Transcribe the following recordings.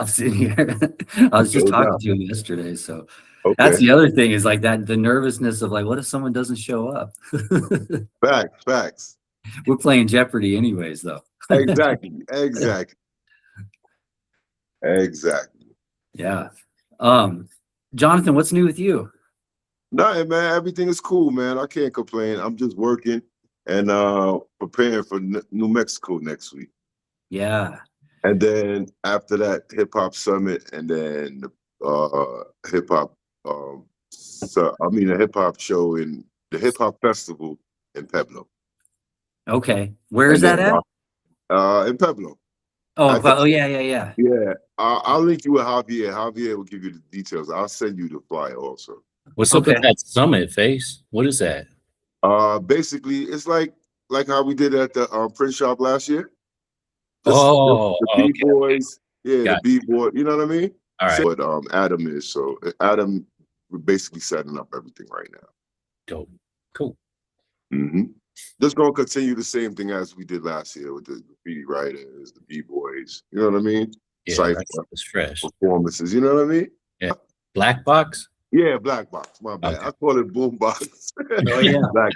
pops in here. I was just No talking doubt. to him yesterday, so that's Okay. the other thing is like that the nervousness of like, what if someone doesn't show up? Facts. We're playing Jeopardy anyways, though. Exactly. Yeah. Jonathan, what's new with you? Nothing, man. Everything is cool, man. I can't complain. I'm just working and preparing for New Mexico next week. Yeah. And then after that, hip hop summit, and then hip hop. A hip hop show in the hip hop festival in Pueblo. Okay. Where is that at? In Pueblo. Oh, yeah. Yeah. I'll link you with Javier. Javier will give you the details. I'll send you the flyer also. What's up with that summit, Face? What is that? Basically, it's like how we did at the print shop last year. The B-boys. Yeah, Got the B-boy. You know what I mean? All right. But Adam is. So Adam, we're basically setting up everything right now. Dope. Cool. Mm-hmm. Just gonna continue the same thing as we did last year with the graffiti writers, the B-boys. You know what I mean? Yeah, Cypher, that's fresh. performances. You know what I mean? Yeah. Black box? Yeah, black box. My bad. Okay. I call it boom box. Oh yeah. Black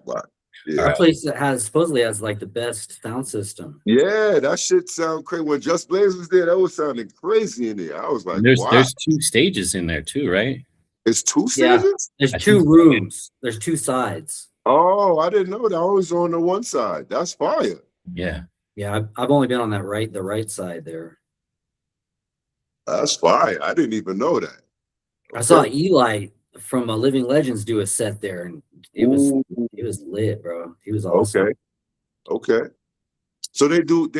box. Yeah. That place that supposedly has like the best sound system. Yeah, that shit sound crazy. When Just Blaze was there, that was sounding crazy in there. I was like, There's wow. there's 2 stages in there too, right? It's 2 Yeah. stages? There's 2 rooms. There's 2 sides. Oh, I didn't know that. I was on the one side. That's fire. Yeah. Yeah, I've only been on the right side there. That's fire. I didn't even know that. Okay. I saw Eli from Living Legends do a set there, and it was lit, bro. He was awesome. Okay. So they don't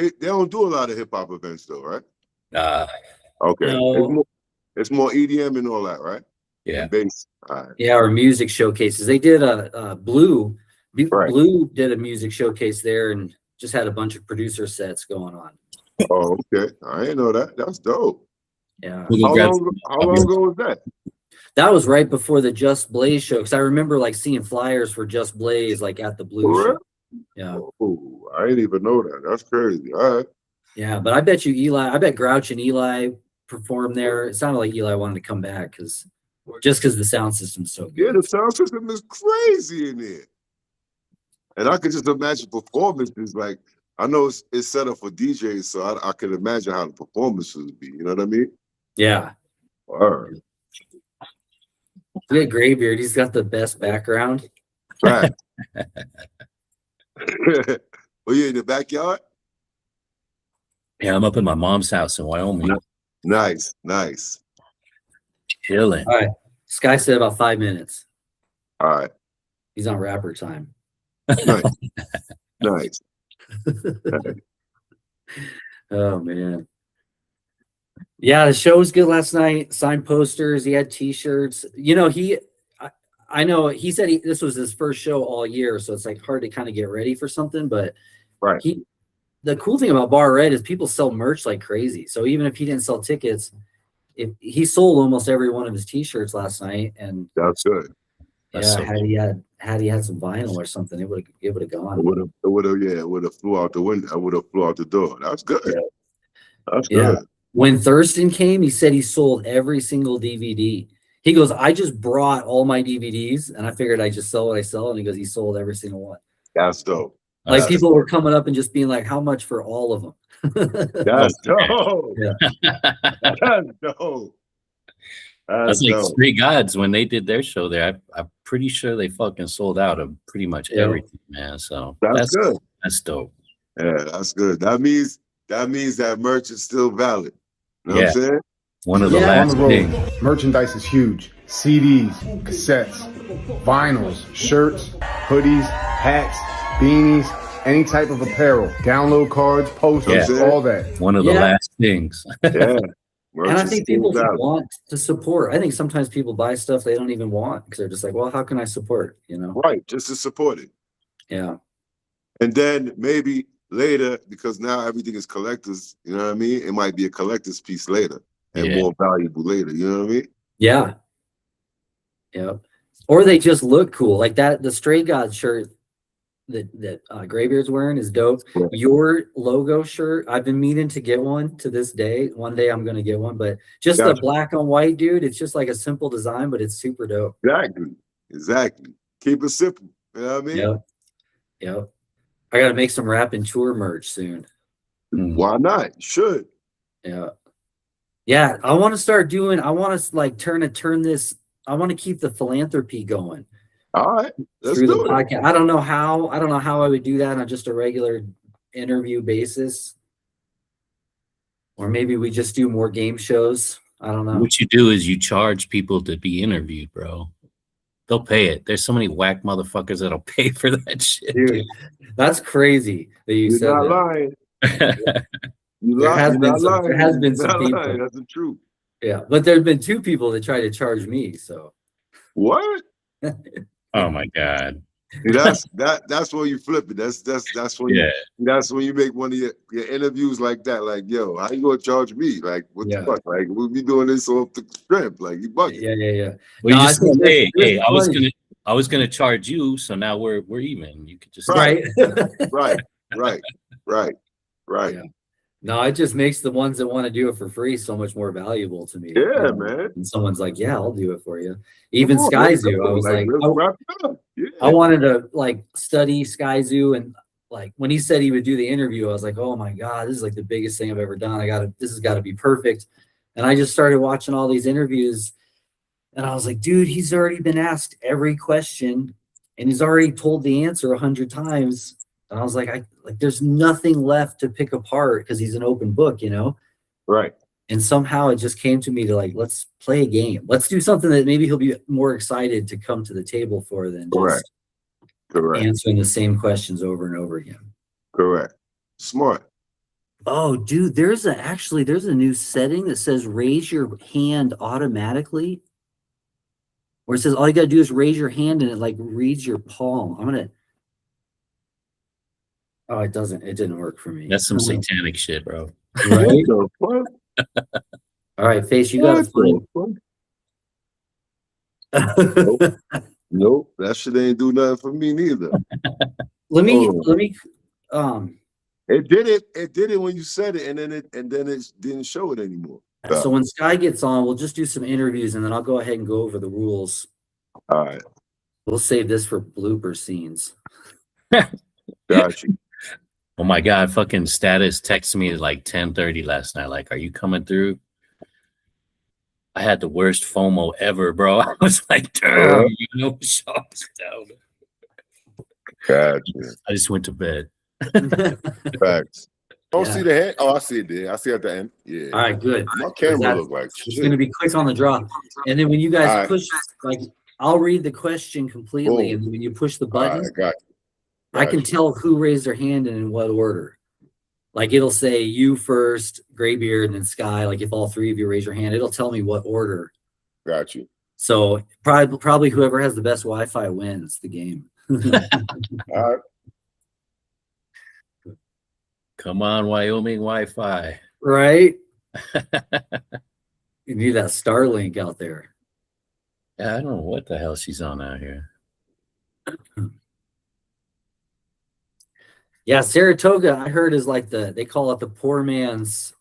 do a lot of hip hop events though, right? Okay. No. It's more EDM and all that, right? Yeah. Bass. All right. Yeah, or music showcases. They did Blue did a music showcase there and just had a bunch of producer sets going on. Oh, okay. I didn't know that. That's dope. Yeah. How long ago was that? That was right before the Just Blaze show, because I remember like seeing flyers for Just Blaze like at the Blue show. Yeah. Oh, I didn't even know that. That's crazy. All right. Yeah, but I bet Grouch and Eli performed there. It sounded like Eli wanted to come back because the sound system's so good. Yeah, the sound system is crazy in there. And I could just imagine performances. Like, I know it's set up for DJs, so I can imagine how the performances would be. You know what I mean? Yeah. All right. Look at Greybeard. He's got the best background. Right. Well, you in the backyard? Yeah, I'm up in my mom's house in Wyoming. Nice. Chilling. All right. Sky said about 5 minutes. All right. He's on rapper time. Nice. Oh man. Yeah, the show was good last night. Signed posters. He had T-shirts. You know, I know he said this was his first show all year, so it's like hard to kind of get ready for something. But right. The cool thing about Bar Red is people sell merch like crazy. So even if he didn't sell tickets, he sold almost every one of his T-shirts last night, and that's good. Had he had some vinyl or something, it would have gone. It would have flew out the window. I would have flew out the door. That's good. Yeah. That's good. When Thurston came, he said he sold every single DVD. He goes, I just brought all my DVDs, and I figured I just sell what I sell. And he goes, he sold every single one. That's dope. Like people were coming up and just being like, how much for all of them? That's dope. Yeah. That's dope. That's like Three Gods when they did their show there. I'm pretty sure they fucking sold out of pretty much everything, man. So that's good. That's dope. Yeah, that's good. That means that merch is still valid. You know what I'm saying? One of the last things. Merchandise is huge. CDs, cassettes, vinyls, shirts, hoodies, hats, beanies, any type of apparel, download cards, posters, all that. One of the last things. Yeah. And I think people want to support. I think sometimes people buy stuff they don't even want because they're just like, well, how can I support? You know? Right. Just to support it. Yeah. And then maybe later, because now everything is collectors, you know what I mean? It might be a collector's piece later and more valuable later. You know what I mean? Yeah. Yeah. Or they just look cool. Like the Stray God shirt that Greybeard's wearing is dope. Right. Your logo shirt, I've been meaning to get one to this day. One day I'm gonna get one, but just the Gotcha. black on white, dude. It's just like a simple design, but it's super dope. Exactly. Keep it simple. You know what I mean? Yep. I gotta make some Raponteur merch soon. Why not? You should. Yeah. I want to start doing. I want to like turn this. I want to keep the philanthropy going. All right, let's through the do it. podcast. I don't know how I would do that on just a regular interview basis. Or maybe we just do more game shows. I don't know. What you do is you charge people to be interviewed, bro. They'll pay it. There's so many whack motherfuckers that'll pay for that shit. Dude, that's crazy that you You're said not that. lying. There has been some people. Lying. That's the truth. Yeah, but there's been 2 people that try to charge me. So What? Oh my God. That's when you flip it. That's when that's when you make one of your interviews like that. Like, yo, how you gonna charge me? Like, what the fuck? Like, we'll be doing this off the strip. Like, you bugging. Yeah. Well, No, you just I hey, I was gonna charge you, so now we're even. You could just right. Right. Yeah. No, it just makes the ones that want to do it for free so much more valuable to me. Yeah, man. And someone's like, "Yeah, I'll do it for you." Even Skyzoo, I was like, let's wrap it up. Yeah. I wanted to like study Skyzoo, and like when he said he would do the interview, I was like, "Oh my God, this is like the biggest thing I've ever done. This has got to be perfect." And I just started watching all these interviews, and I was like, "Dude, he's already been asked every question, and he's already told the answer 100 times." And I was like, there's nothing left to pick apart because he's an open book, you know? Right. And somehow it just came to me to like, let's play a game. Let's do something that maybe he'll be more excited to come to the table for than just answering the same questions over and over again. Correct. Smart. Oh, dude, there's a new setting that says raise your hand automatically. Where it says all you gotta do is raise your hand and it like reads your palm. Oh, it doesn't. It didn't work for me. That's some satanic shit, bro. Right? What? All right, Face, you got a funny. Nope, that shit ain't do nothing for me neither. Let me It did it when you said it, and then it didn't show it anymore. So when Sky gets on, we'll just do some interviews and then I'll go ahead and go over the rules. All right. We'll save this for blooper scenes. Got you. Oh my God, fucking Status texted me at like 10:30 last night. Like, are you coming through? I had the worst FOMO ever, bro. I was like, damn, you know, shots down. Gotcha. I just went to bed. Facts. Don't see the head. Oh, I see it there. I see it at the end. Yeah. All right, good. My camera look like it's going to be quick on the draw. And then when you guys push, like, I'll read the question completely. And when you push the button, I can tell who raised their hand and in what order. Like, it'll say you first, Greybeard, and then Sky. Like, if all 3 of you raise your hand, it'll tell me what order. Got you. So probably whoever has the best Wi-Fi wins the game. All right. Come on, Wyoming Wi-Fi. Right? You need that Starlink out there. Yeah, I don't know what the hell she's on out here. Yeah, Saratoga, I heard, is like they call it the poor man's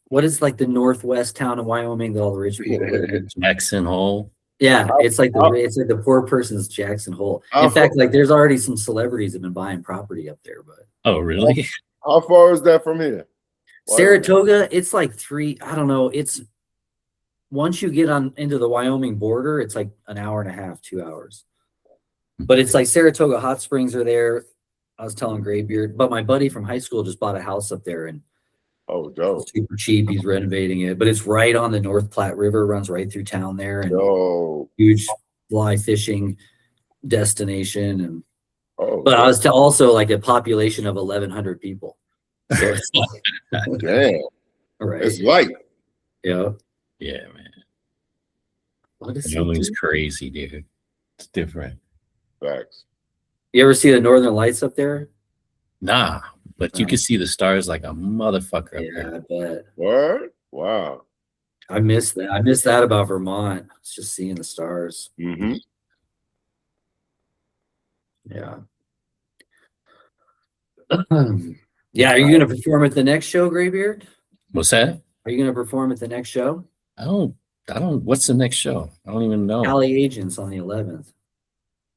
what is like the northwest town of Wyoming that all the rich people live in? Jackson Hole. Yeah, it's like the poor person's Jackson Hole. In fact, like there's already some celebrities that have been buying property up there, but oh really? How far is that from here? Saratoga, it's like 3, I don't know, it's once you get on into the Wyoming border, it's like an hour and a half, 2 hours. But it's like Saratoga hot springs are there. I was telling Greybeard, but my buddy from high school just bought a house up there and dope. Super cheap. He's renovating it, but it's right on the North Platte River, runs right through town there, and huge fly fishing destination. And but I was also like a population of 1,100 people. So it's like, damn, right? It's light. Yeah, man. Wyoming's crazy, dude. It's different. Facts. You ever see the Northern Lights up there? Nah, but you can see the stars like a motherfucker up Yeah, there. I bet. Word? Wow. I miss that. I miss that about Vermont. It's just seeing the stars. Mm-hmm. Yeah. Yeah. Are you going to perform at the next show, Greybeard? What's that? Are you going to perform at the next show? I don't. What's the next show? I don't even know. Alley Agents on the 11th.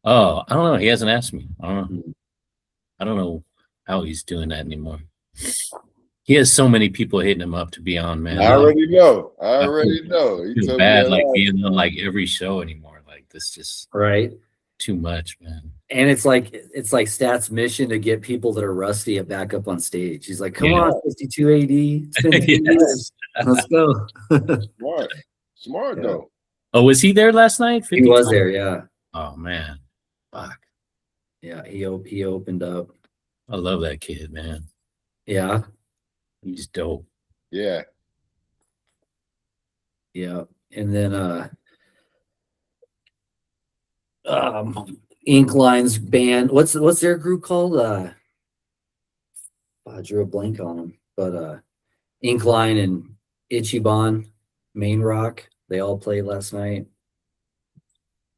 Oh, I don't know. He hasn't asked me. I don't know how he's doing that anymore. He has so many people hitting him up to be on, man. I already know. I already know. I feel bad like being on like every show anymore. Like this just right. Too much, man. And it's like Stat's mission to get people that are rusty back up on stage. He's like, come on, 52 AD. It's been 10 years. Let's go. Smart though. Oh, was he there last night? He was there, yeah. Oh man. Fuck. Yeah, he opened up. I love that kid, man. Yeah. He's dope. Yeah. Yeah. And then Inkline's band. What's their group called? I drew a blank on them. But Inkline and Ichiban, Main Rock, they all played last night.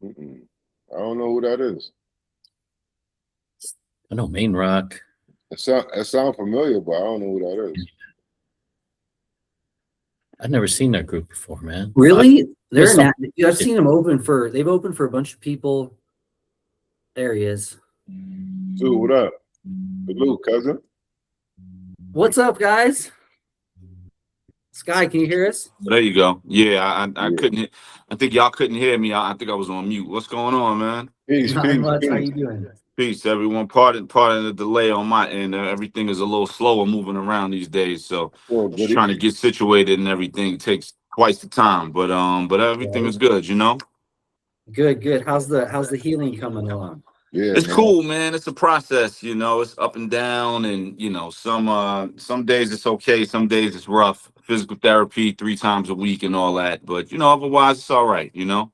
I don't know who that is. I know Main Rock. It sound familiar, but I don't know who that is. I've never seen that group before, man. Really? I've seen them they've opened for a bunch of people. There he is. Dude, what up? Hello, cousin. What's up, guys? Sky, can you hear us? There you go. Yeah, I couldn't. I think y'all couldn't hear me. I think I was on mute. What's going on, man? Peace. How you doing? Peace, everyone. Pardon the delay on my end. Everything is a little slower moving around these days, so just trying to get situated and everything takes twice the time. But everything is good, you know. Good. How's the healing coming along? Yeah, it's cool, man. It's a process, you know. It's up and down, and you know, some days it's okay, some days it's rough. Physical therapy 3 times a week and all that, but you know, otherwise it's all right, you know.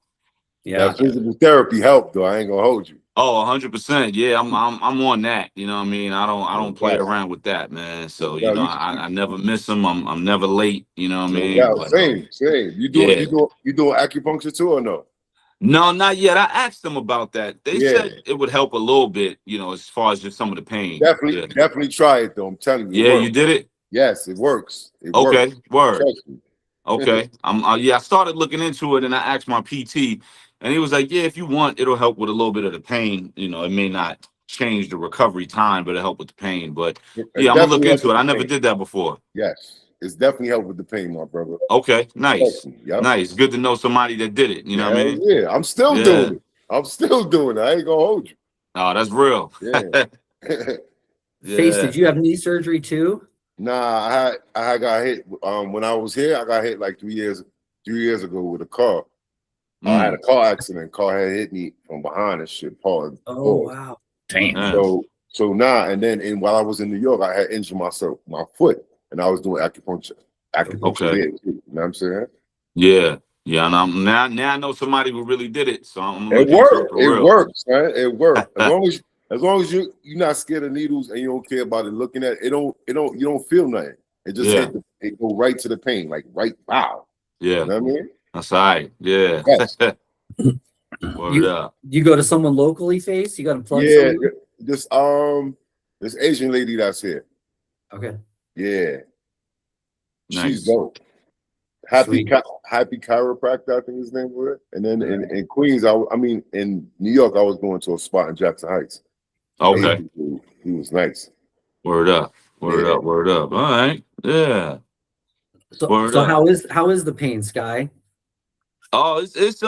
Yeah, that physical therapy helped though. I ain't gonna hold you. Oh, 100%. Yeah, I'm on that. You know what I mean? I don't play around with that, man. So you know, I never miss them. I'm never late. You know what I mean? Yeah, same. You doing acupuncture too or no? No, not yet. I asked them about that. They said it would help a little bit, you know, as far as just some of the pain. Definitely try it though. I'm telling you. Yeah, you did it? Yes, it works. Okay, word. Okay. I started looking into it and I asked my PT and he was like, yeah, if you want, it'll help with a little bit of the pain. You know, it may not change the recovery time, but it'll help with the pain. But yeah, I'm gonna look into it. I never did that before. Yes. It's definitely helped with the pain, my brother. Okay, nice. Yep. Nice. Good to know somebody that did it. You know what I mean? Yeah, I'm still doing it. I ain't gonna hold you. Oh, that's real. Yeah. Face, did you have knee surgery too? Nah, I got hit when I was here. I got hit like 3 years ago with a car. I had a car accident. Car had hit me from behind and shit. Oh wow! Damn. So and while I was in New York, I had injured my foot, and I was doing acupuncture. Okay. There, you know what I'm saying? Yeah. And now I know somebody who really did it. So I'm it works, man. It works. As long as you're not scared of needles and you don't care about it looking at it, you don't feel nothing. It just it go right to the pain, like right wow. Yeah. You know what I mean? That's all right. Yeah. Yes. Word up. You go to someone locally, Face? You got to plug someone? This Asian lady that's here. Okay. Yeah. Nice. She's dope. Happy Chiropractor, I think his name was. And then in Queens, in New York, I was going to a spot in Jackson Heights. Okay. He was nice. Word up. Word up. All right. Yeah. So how is the pain, Sky? Oh, it's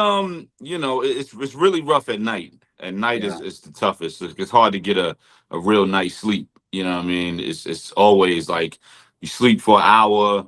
you know, it's really rough at night. At night is the toughest. It's hard to get a real night's sleep. You know what I mean? It's always like you sleep for an hour,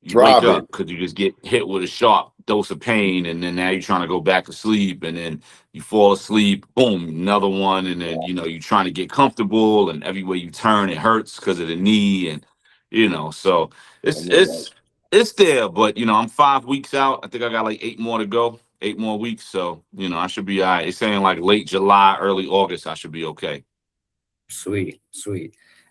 you wake up because you just get hit with a sharp dose of pain, and then now you're trying to go back to sleep, and then you fall asleep, boom, another one, and then you know you're trying to get comfortable, and everywhere you turn it hurts because of the knee, and you know, so it's there, but you know, I'm 5 weeks out. I think I got like 8 more to go, 8 more weeks, so you know I should be all right. It's saying like late July, early August, I should be okay. Sweet.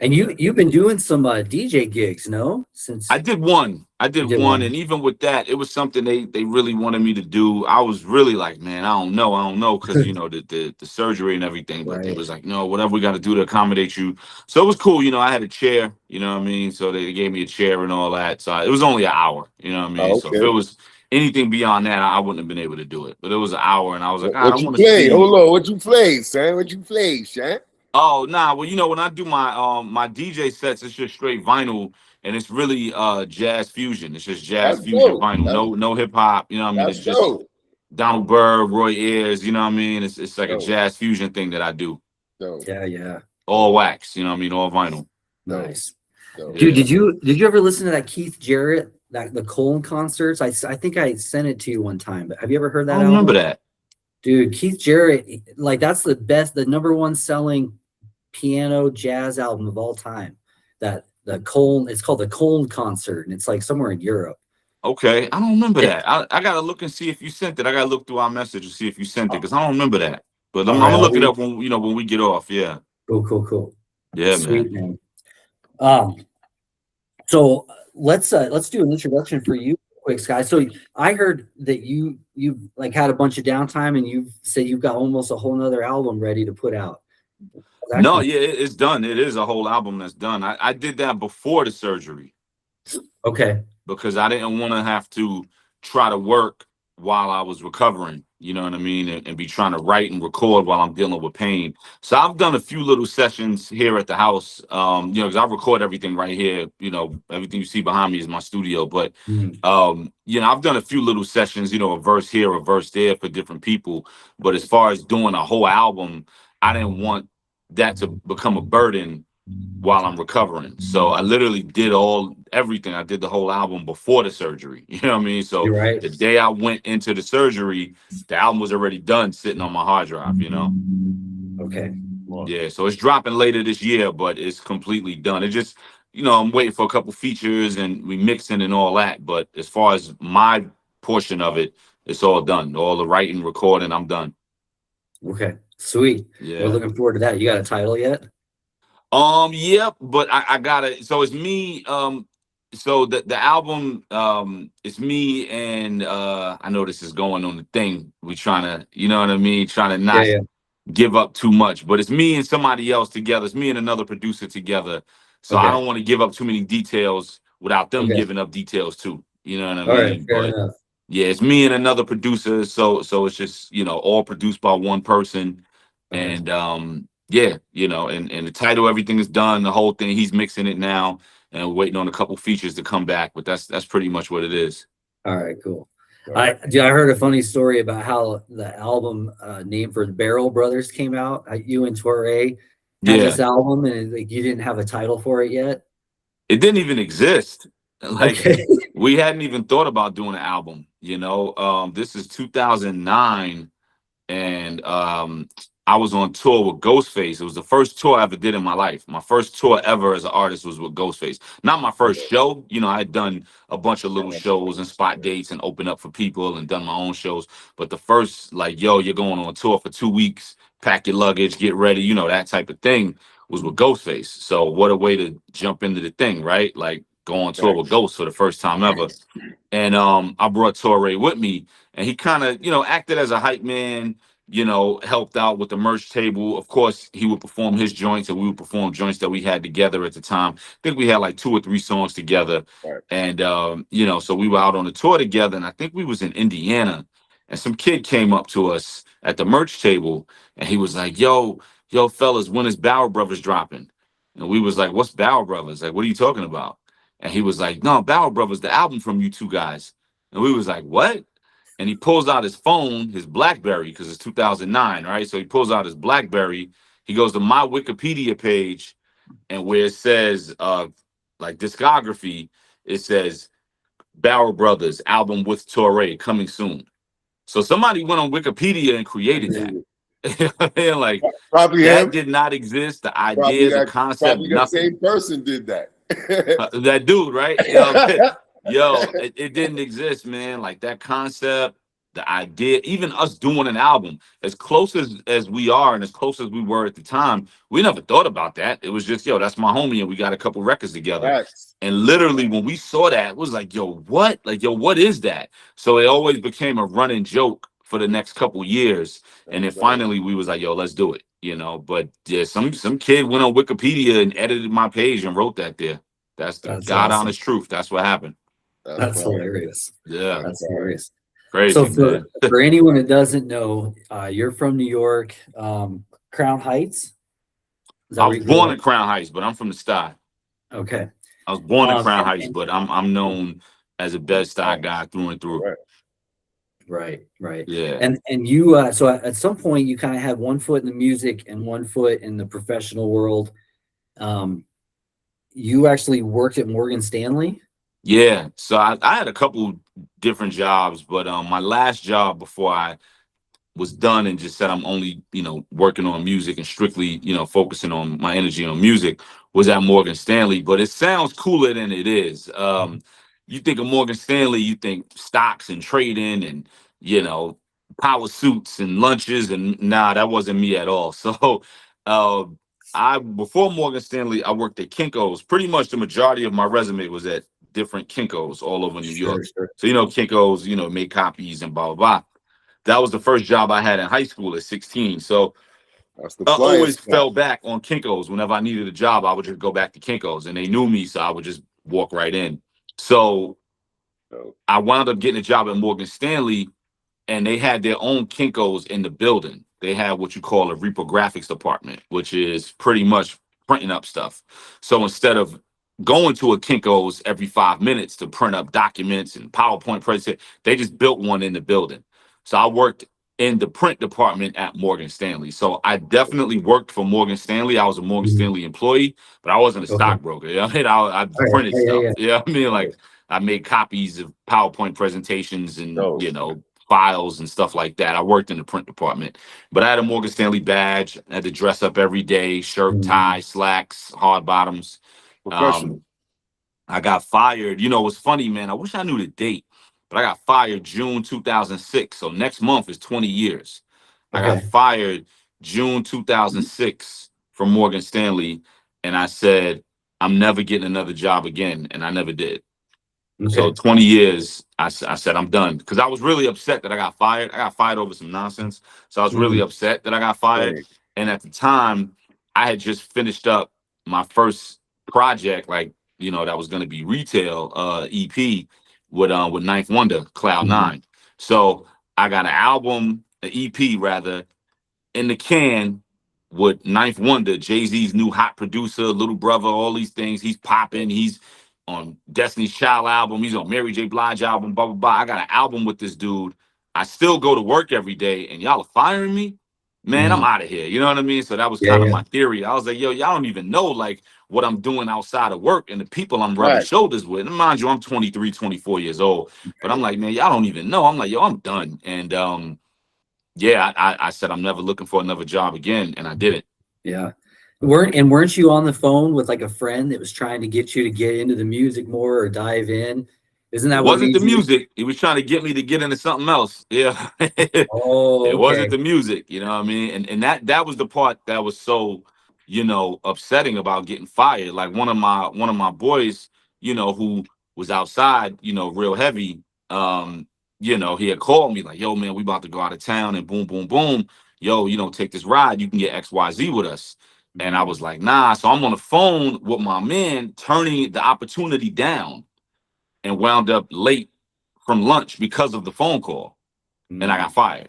And you've been doing some DJ gigs, no? Since I did one. And even with that, it was something they really wanted me to do. I was really like, man, I don't know, because the surgery and everything. But Right. it was like, no, whatever we got to do to accommodate you. So it was cool. I had a chair. You know what I mean? So they gave me a chair and all that. So it was only an hour. You know what I mean? Oh, So if okay. it was anything beyond that, I wouldn't have been able to do it. But it was an hour, and I was like, I What you want to play? see. Hold on, what you play, son? What you play, Shan? Oh, nah. Well, when I do my DJ sets, it's just straight vinyl, and it's really jazz fusion. It's just jazz That's fusion dope. vinyl. No hip hop. You know what I mean? That's It's just dope. Donald Byrd, Roy Ayers. You know what I mean? It's like a Dope. jazz fusion thing that I do. Dope. Yeah. All wax. You know what I mean? All vinyl. Nice. Dope. Dude, did you ever listen to that Keith Jarrett, the Colin concerts? I think I sent it to you one time, but have you ever heard that I don't album? remember that. Dude, Keith Jarrett, like that's the number one selling piano jazz album of all time. It's called the Colin concert, and it's like somewhere in Europe. Okay, I don't remember that. I gotta look and see if you sent it. I gotta look through our message and see if you sent it, because I don't remember that. But I'm gonna look it up when we get off. Yeah. Cool. Yeah, Sweet, man. So let's do an introduction for you quick, Sky. So I heard that you like had a bunch of downtime, and you said you've got almost a whole nother album ready to put out. No, yeah, it's done. It is a whole album that's done. I did that before the surgery. Okay. Because I didn't want to have to try to work while I was recovering, you know what I mean, and be trying to write and record while I'm dealing with pain. So I've done a few little sessions here at the house, because I record everything right here. Everything you see behind me is my studio. But I've done a few little sessions, a verse here, a verse there for different people. But as far as doing a whole album, I didn't want that to become a burden while I'm recovering. So I literally did everything. I did the whole album before the surgery. You know what I mean? So right. The day I went into the surgery, the album was already done, sitting on my hard drive, Okay. Yeah, so it's dropping later this year, but it's completely done. It just, I'm waiting for a couple features and remixing and all that. But as far as my portion of it, it's all done. All the writing, recording, I'm done. Okay. Sweet. Yeah. We're looking forward to that. You got a title yet? Yep, but I gotta. So it's me. So the album, it's me and I know this is going on the thing. We trying to, you know what I mean, trying to not give up too much. But it's me and somebody else together. It's me and another producer together. So I don't want to give up too many details without them giving up details too. You know what I mean? Right, fair enough. Yeah, it's me and another producer. So it's just all produced by one person, and yeah, and the title, everything is done. The whole thing, he's mixing it now, and we're waiting on a couple features to come back. But that's pretty much what it is. All right, cool. I heard a funny story about how the album name for the Barrel Brothers came out. You and Torre had this album, and like you didn't have a title for it yet. It didn't even exist. Like we hadn't even thought about doing an album. This is 2009, and I was on tour with Ghostface. It was the first tour I ever did in my life. My first tour ever as an artist was with Ghostface. Not my first show. I had done a bunch of little shows and spot dates and opened up for people and done my own shows. But the first, like, yo, you're going on tour for 2 weeks, pack your luggage, get ready, that type of thing was with Ghostface. So what a way to jump into the thing, right? Like go on tour with Ghost for the first time ever. And I brought Torre with me, and he kind of, acted as a hype man, helped out with the merch table. Of course, he would perform his joints, and we would perform joints that we had together at the time. I think we had like 2 or 3 songs together. Right. And, so we were out on the tour together, and I think we was in Indiana, and some kid came up to us at the merch table, and he was like, yo, fellas, when is Barrel Brothers dropping? And we was like, what's Barrel Brothers? Like, what are you talking about? And he was like, no, Barrel Brothers, the album from you 2 guys. And we was like, what? And he pulls out his phone, his BlackBerry, because it's 2009, right? So he pulls out his BlackBerry. He goes to my Wikipedia page, and where it says, like, discography, it says, Barrel Brothers, album with Torre, coming soon. So somebody went on Wikipedia and created that. Like, probably that him. did not exist. The idea, the concept, nothing. The same person did that. That dude, right? Yo, it didn't exist, man. Like that concept, the idea, even us doing an album, as close as we are and as close as we were at the time, we never thought about that. It was just, yo, that's my homie, and we got a couple records together. Facts. And literally, when we saw that, it was like, yo, what? Like, yo, what is that? So it always became a running joke for the next couple years. And then finally, we was like, yo, let's do it. You know, but yeah, some kid went on Wikipedia and edited my page and wrote that there. That's the God awesome. honest truth. That's what happened. That's hilarious. Yeah, that's hilarious. Crazy. So for anyone that doesn't know, you're from New York, Crown Heights. I was born in Crown Heights, but I'm from the Sty. Okay. I was born in Crown Heights, but I'm known as a Bed-Stuy guy through and through. Right. Yeah. And you so at some point you kind of had one foot in the music and one foot in the professional world. You actually worked at Morgan Stanley? Yeah. So I had a couple different jobs, but my last job before I was done and just said I'm only, working on music and strictly, focusing on my energy on music was at Morgan Stanley. But it sounds cooler than it is. You think of Morgan Stanley, you think stocks and trading and, power suits and lunches. And nah, that wasn't me at all. So before Morgan Stanley, I worked at Kinko's. Pretty much the majority of my resume was at different Kinko's all over New York. Sure. So, Kinko's, made copies and blah, blah, blah. That was the first job I had in high school at 16. So I always fell back on Kinko's. Whenever I needed a job, I would just go back to Kinko's, and they knew me, so I would just walk right in. So I wound up getting a job at Morgan Stanley, and they had their own Kinko's in the building. They had what you call a reprographics department, which is pretty much printing up stuff. So instead of going to a Kinko's every 5 minutes to print up documents and PowerPoint presentations, they just built one in the building. So I worked in the print department at Morgan Stanley. So I definitely worked for Morgan Stanley. I was a Morgan Stanley employee, but I wasn't a stockbroker. I printed stuff. Yeah, like I made copies of PowerPoint presentations and files and stuff like that. I worked in the print department, but I had a Morgan Stanley badge. I had to dress up every day: shirt, tie, slacks, hard bottoms. I got fired. What's funny, man? I wish I knew the date. But I got fired June 2006. So next month is 20 years. Okay. I got fired June 2006 from Morgan Stanley. And I said, I'm never getting another job again. And I never did. Okay. So 20 years, I said, I'm done. Because I was really upset that I got fired. I got fired over some nonsense. So I was really upset that I got fired. Right. And at the time, I had just finished up my first project, that was going to be retail EP. With Ninth Wonder, Cloud 9. So I got an EP rather, in the can with Ninth Wonder, Jay-Z's new hot producer, little brother, all these things. He's popping. He's on Destiny's Child album. He's on Mary J. Blige album, blah, blah, blah. I got an album with this dude. I still go to work every day, and y'all are firing me? Man, I'm out of here. You know what I mean? So that was kind of my theory. I was like, yo, y'all don't even know, what I'm doing outside of work and the people I'm rubbing shoulders with. And mind you, I'm 23, 24 years old. But I'm like, man, y'all don't even know. I'm like, yo, I'm done. And I said I'm never looking for another job again, and I didn't. Yeah. Weren't you on the phone with a friend that was trying to get you to get into the music more or dive in? Isn't that what wasn't the music? He was trying to get me to get into something else. Yeah. It wasn't the music, you know what I mean? And that was the part that was so, upsetting about getting fired. Like one of my boys, who was outside, real heavy, he had called me like, yo, man, we about to go out of town and boom, boom, boom. Yo, take this ride. You can get XYZ with us. And I was like, nah. So I'm on the phone with my man, turning the opportunity down, and wound up late from lunch because of the phone call. And I got fired.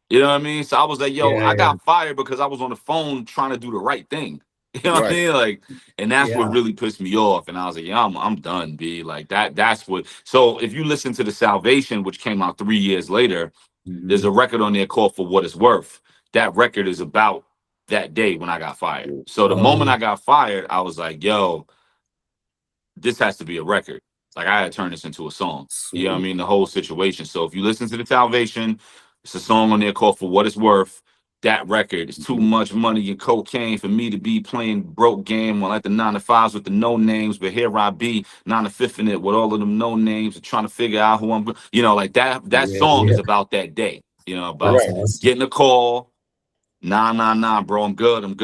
You know what I mean? So I was like, yo, I got fired because I was on the phone trying to do the right thing. You know what I mean? And that's what really pissed me off. And I was like, yeah, I'm done, B. That's what. So if you listen to The Salvation, which came out 3 years later, there's a record on there called For What It's Worth. That record is about that day when I got fired. So the moment I got fired, I was like, yo, this has to be a record. I had to turn this into a song. Sweet. You know what I mean? The whole situation. So if you listen to The Salvation, it's a song on there called For What It's Worth. that record. It's too much money and cocaine for me to be playing broke game on like the 9 to 5s with the no names. But here I be 9 to 5 in it with all of them no names and trying to figure out who I'm. You know, like that song is about that day. You know, about getting a call. Nah, bro. I'm good.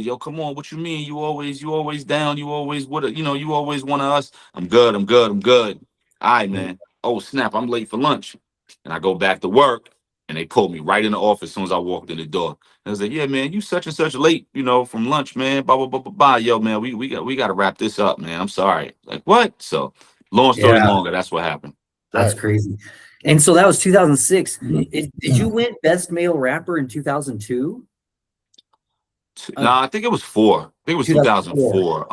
Yo, come on. What you mean? You always down. You always you always one of us. I'm good. All right, man. Oh, snap. I'm late for lunch. And I go back to work and they pulled me right in the office as soon as I walked in the door. And I was like, yeah, man, you such and such late, from lunch, man. Blah, blah, blah, blah, blah. Yo, man, we got to wrap this up, man. I'm sorry. Like, what? So long story longer, that's what happened. That's crazy. And so that was 2006. Did you win Best Male Rapper in 2002? No, I think it was 4. I think it was 2004.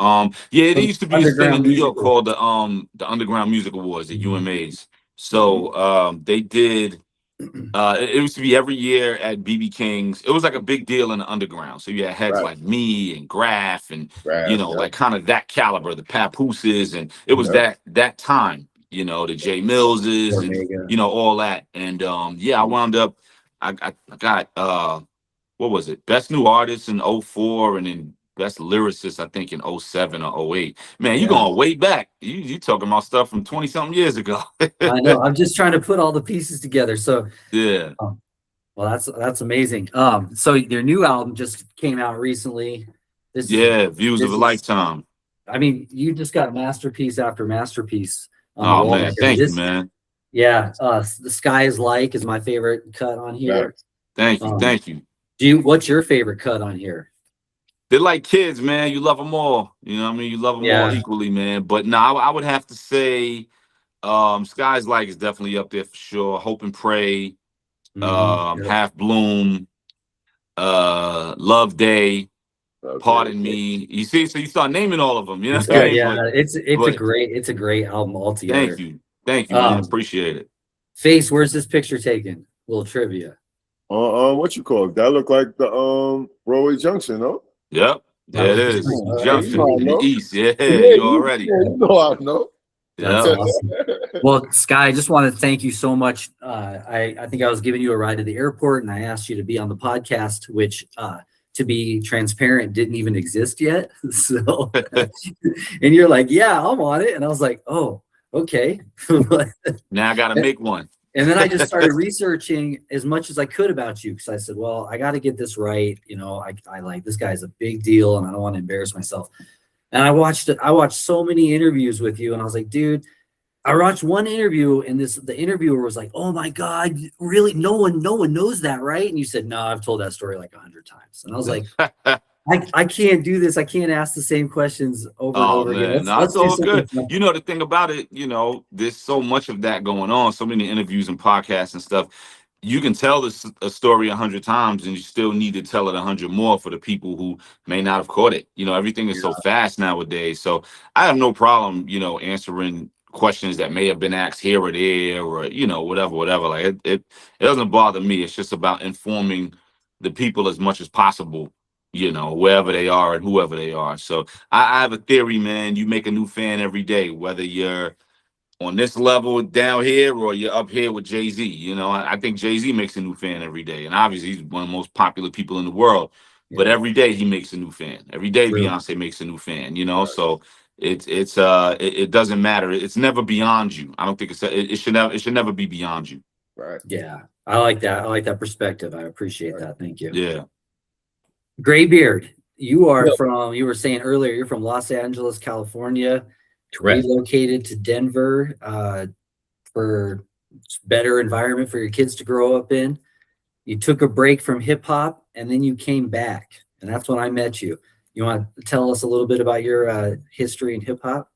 Yeah, there used to be this thing in New York called the Underground Music Awards, the UMAs. So they did. It used to be every year at BB King's. It was like a big deal in the underground. So you had heads like me and Graf and like kind of that caliber, the Papooses, and it was that time. The Jay Millses and all that. And I wound up. I got what was it? Best New Artist in 04 and then Best Lyricist, I think, in 07 or 08. Man, you going way back. You talking about stuff from 20-something years ago. I know. I'm just trying to put all the pieces together. So yeah. Well, that's amazing. So their new album just came out recently. Views of a Lifetime. I mean, you just got masterpiece after masterpiece. Oh man, thank you, man. Yeah, The Sky is Like is my favorite cut on here. Thank you. What's your favorite cut on here? They're like kids, man. You love them all. You know what I mean? You love them all equally, man. But no, I would have to say Sky's Like is definitely up there for sure. Hope and Pray, Half Bloom, Love Day, Pardon Me. You see, so you start naming all of them. You know what I mean? It's a great album altogether. Thank you, man. Appreciate it. Face, where's this picture taken? Little trivia. What you call it? That look like the Broadway Junction, no? Yep. Yeah, it is. Junction in the east. Yeah, you already. Yeah, you know I know. That's awesome. Well, Sky, I just want to thank you so much. I think I was giving you a ride to the airport and I asked you to be on the podcast, which to be transparent didn't even exist yet. So and you're like, yeah, I'm on it. And I was like, oh, okay. Now I gotta make one. And then I just started researching as much as I could about you because I said, well, I got to get this right. I like this guy's a big deal and I don't want to embarrass myself. And I watched so many interviews with you and I was like, dude, I watched one interview and the interviewer was like, oh my God, really? No one knows that, right? And you said, no, I've told that story like 100 times. And I was like, I can't do this. I can't ask the same questions over and over again. That's all good. The thing about it, there's so much of that going on, so many interviews and podcasts and stuff. You can tell a story 100 times and you still need to tell it 100 more for the people who may not have caught it. Everything is so fast nowadays. So I have no problem, answering questions that may have been asked here or there or, whatever. Like it doesn't bother me. It's just about informing the people as much as possible, wherever they are and whoever they are. So I have a theory, man. You make a new fan every day, whether you're on this level down here or you're up here with Jay-Z. I think Jay-Z makes a new fan every day. And obviously he's one of the most popular people in the world. Yeah. But every day he makes a new fan. Every day Beyonce makes a new fan, Right. So it doesn't matter. It's never beyond you. I don't think it should never be beyond you. Right. Yeah. I like that. I like that perspective. I appreciate that. Thank you. Yeah. Greybeard, you are you were saying earlier, you're from Los Angeles, California. Correct. Relocated to Denver for better environment for your kids to grow up in. You took a break from hip hop and then you came back. And that's when I met you. You want to tell us a little bit about your history in hip hop?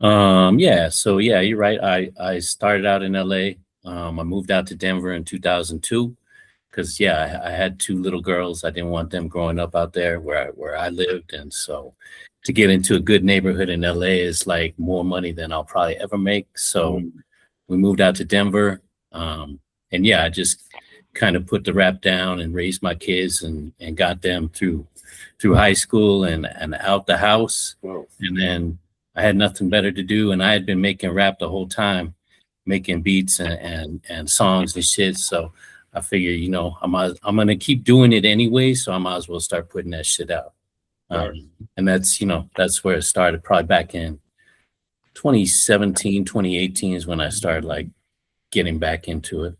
Yeah. So yeah, you're right. I started out in LA. I moved out to Denver in 2002. Because I had 2 little girls. I didn't want them growing up out there where I lived, and so to get into a good neighborhood in LA is like more money than I'll probably ever make. So we moved out to Denver, and I just kind of put the rap down and raised my kids and got them through high school and out the house. Wow. And then I had nothing better to do, and I had been making rap the whole time, making beats and songs and shit. So I figure, you know, I'm gonna keep doing it anyway, so I might as well start putting that shit out. And that's, you know, that's where it started. Probably back in 2017, 2018 is when I started like getting back into it.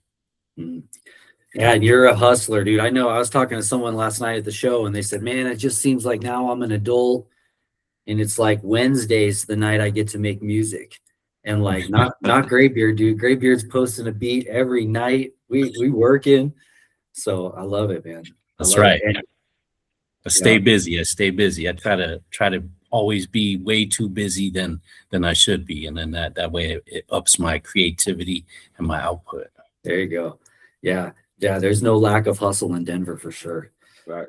Yeah, and you're a hustler, dude. I know. I was talking to someone last night at the show, and they said, "Man, it just seems like now I'm an adult, and it's like Wednesdays the night I get to make music." And like not Greybeard, dude. Greybeard's posting a beat every night. We working, so I love it, man. That's right. I stay busy. I stay busy. I try to always be way too busy than I should be, and then that way it ups my creativity and my output. There you go. Yeah. There's no lack of hustle in Denver for sure. Right.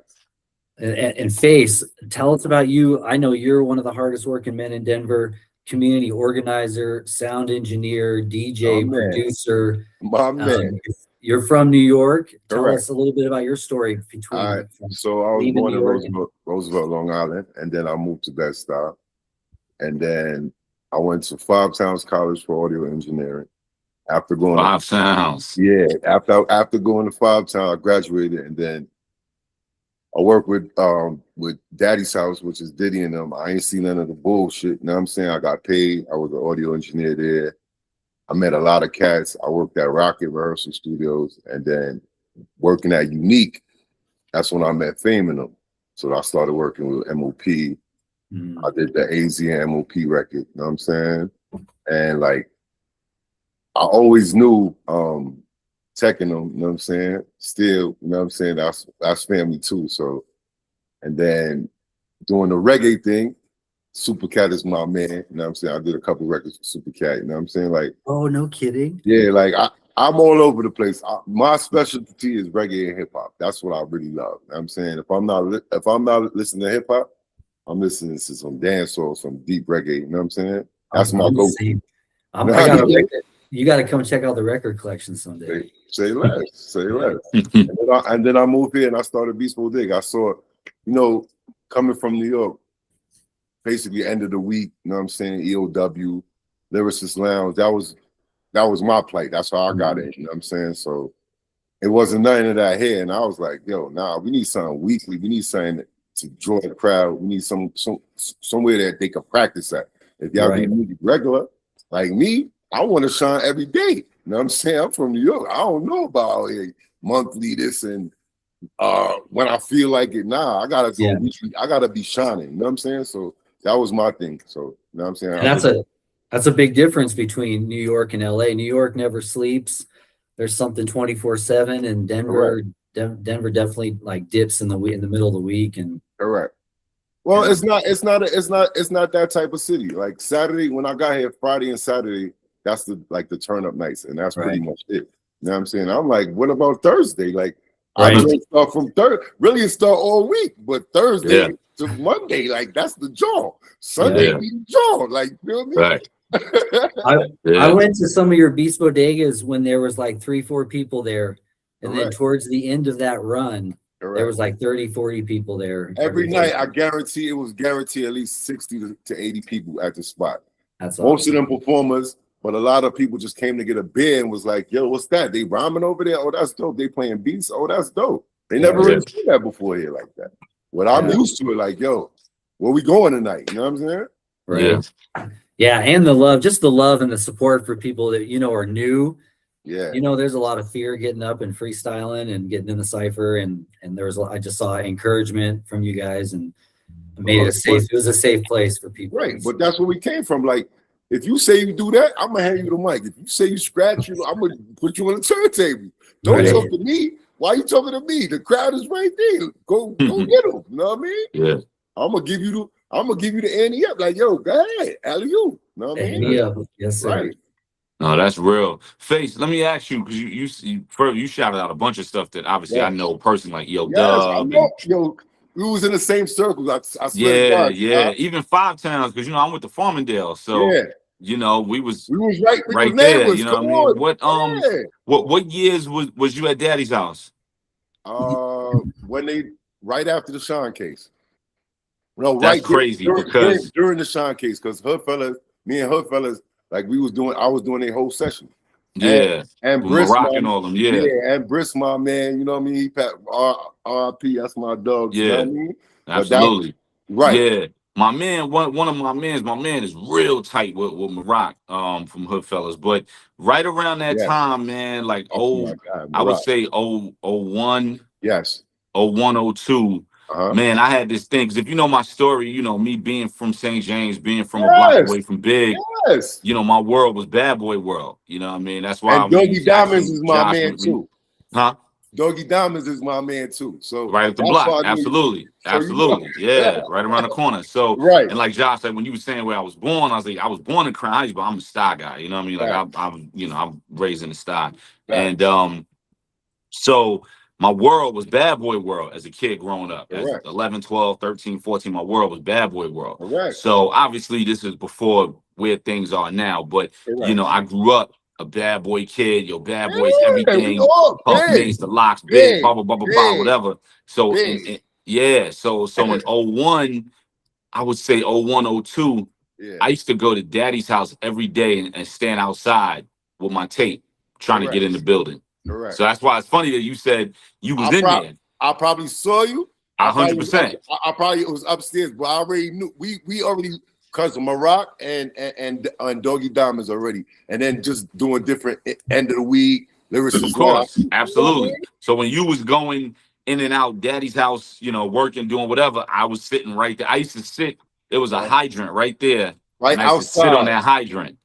And Face, tell us about you. I know you're one of the hardest working men in Denver. Community organizer, sound engineer, DJ, producer. My man. You're from New York. Tell Correct. us a little bit about your story between. All right. So I was born in Roosevelt, Long Island, and then I moved to Bed-Stuy, and then I went to Five Towns College for audio engineering. After going Five Towns, after going to Five Towns, I graduated, and then I worked with Daddy's House, which is Diddy and them. I ain't seen none of the bullshit. You know what I'm saying? I got paid. I was an audio engineer there. I met a lot of cats. I worked at Rocket Rehearsal Studios, and then working at Unique, that's when I met Fame in them. So I started working with MOP. I did the AZ and MOP record, you know what I'm saying? And like, I always knew teching them, you know what I'm saying? Still, you know what I'm saying? That's family too. So, and then doing the reggae thing, Supercat is my man, you know what I'm saying? I did a couple records for Supercat, you know what I'm saying? Like, oh, no kidding. Yeah, like I'm all over the place. My specialty is reggae and hip hop. That's what I really love. You know what I'm saying? If I'm not listening to hip hop, I'm listening to some dancehall, some deep reggae, you know what I'm saying? That's my go-to. You got to come check out the record collection someday. Say less. And then I moved here and I started Beast Dig. I saw, you know, coming from New York, basically end of the week, you know what I'm saying? EOW, Lyricist Lounge. That was my plight. That's how I got in, you know what I'm saying? So it wasn't nothing of that here. And I was like, yo, we need something weekly. We need something to draw the crowd. We need somewhere that they can practice at. If y'all do music regular, like me, I want to shine every day. You know what I'm saying? I'm from New York. I don't know about monthly this and when I feel like it. Nah, I gotta go weekly. I gotta be shining. You know what I'm saying? So that was my thing. So you know what I'm saying? And that's a big difference between New York and LA. New York never sleeps. There's something 24/7, and Denver definitely like dips in the middle of the week. And correct. Well, it's not that type of city. Like Saturday, when I got here, Friday and Saturday, that's the turn up nights, and that's pretty much it. You know what I'm saying? I'm like, what about Thursday? Like, I don't start from Thursday. Really, it start all week, but Thursday to Monday, like that's the jaw. Sunday, the jaw. Like, you know what I mean? Right. I went to some of your Beast Bodegas when there was like 3-4 people there, and then towards the end of that run, there was like 30-40 people there every night. I guarantee at least 60 to 80 people at the spot. That's most of them performers. But a lot of people just came to get a beer and was like, yo, what's that? They rhyming over there? Oh, that's dope. They playing beats? Oh, that's dope. They never really seen that before here like that. But I'm used to it, like, yo, where we going tonight? You know what I'm saying? Right. Yeah, and the love, just the love and the support for people that, you know, are new. Yeah. You know, there's a lot of fear getting up and freestyling and getting in the cypher. And I just saw encouragement from you guys and made it was a safe place for people. Right. But that's where we came from. Like, if you say you do that, I'm gonna hand you the mic. If you say you scratch you, I'm gonna put you on the turntable. Don't talk to me. Why are you talking to me? The crowd is right there. Go get them. You know what I mean? Yeah. I'm gonna give you the ante up. Like, yo, go ahead, alley-oop. You know what I mean? Yeah. Yes, sir. Right. No, that's real. Face, let me ask you, because you shouted out a bunch of stuff that obviously I know personally, like Dub. Yo, we was in the same circles. I swear to God, even Five Towns, because I'm with the Farmingdale, so you know we was right there. You know what I mean? What years was you at Daddy's house? When right after the Sean case. No, that's crazy because during the Sean case, because me and Hood fellas, like I was doing a whole session. Yeah. And With Briss, Maroc and all them. Yeah. and Briss, my man, you know what I mean? He R.I.P. That's my dog. Yeah. You know what I mean? Absolutely. Right. Yeah. My man, one of my man is real tight with Maroc from Hoodfellas. But right around that time, man, like I would say 01. Yes. 01, 02. Man, I had this thing because if you know my story, you know me being from St. James, being from a block away from Big. Yes. You know, my world was Bad Boy world. You know what I mean? That's why. And Doggy Diamonds is my man too. Huh? Doggy Diamonds is my man too. So right at the block, absolutely, absolutely, yeah, right around the corner. So and like Josh said, when you were saying where I was born, I was like, I was born in Crown Heights, but I'm a star guy. You know what I mean? Like I'm raised in the star, and so my world was Bad Boy world as a kid growing up. As 11, 12, 13, 14, my world was Bad Boy world. So obviously this is before where things are now, but you know, I grew up a bad boy kid, your bad boys, everything, Puff Mace, the Locks, Big, blah, blah, blah, blah, blah, whatever. So, so in 01, I would say 01, 02, I used to go to Daddy's house every day and stand outside with my tape trying to get in the building. So that's why it's funny that you said you was in there. I probably saw you. 100%. I probably was upstairs, but I already knew we already because of Maroc and Doggy Diamonds already, and then just doing different end of the week lyrics. Of course, absolutely. So when you was going in and out Daddy's house, you know, working, doing whatever, I was sitting right there. I used to sit. There was a hydrant right there, right and I used to sit on that hydrant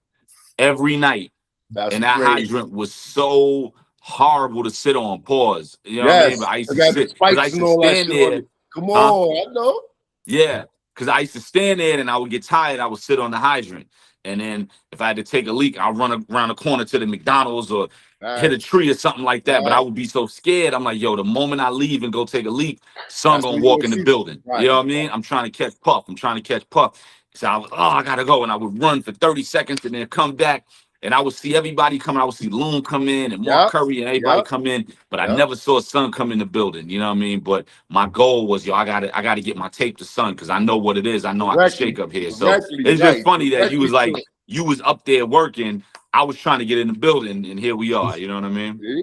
every night. That's and that crazy. Hydrant was so horrible to sit on. Pause. You know what I mean? But I used to sit because I used to stand there. Come on, I know. Yeah, because I used to stand there and I would get tired. I would sit on the hydrant, and then if I had to take a leak, I'll run around the corner to the McDonald's or hit a tree or something like that. But I would be so scared. I'm like, yo, the moment I leave and go take a leak, son gonna walk in the building. You know what I mean? I'm trying to catch Puff. So I was, I gotta go, and I would run for 30 seconds and then come back. And I would see everybody coming. I would see Loon come in and Mark Curry and everybody come in, but I never saw Son come in the building. You know what I mean? But my goal was, I gotta get my tape to Son because I know what it is. I know I can shake up here. So it's just funny that you was like, you was up there working. I was trying to get in the building, and here we are. You know what I mean? See?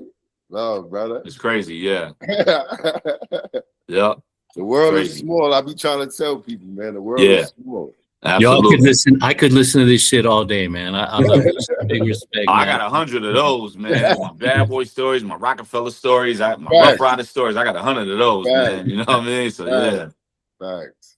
Love, brother. It's crazy, yeah. Yeah. The world is small. I be trying to tell people, man, the world is small. Absolutely. Yo, I could listen to this shit all day, man. I love this. Big respect. I got 100 of those, man. My Bad Boy stories, my Rockefeller stories, my Rough Rider stories. I got 100 of those, man. You know what I mean? So yeah. Thanks.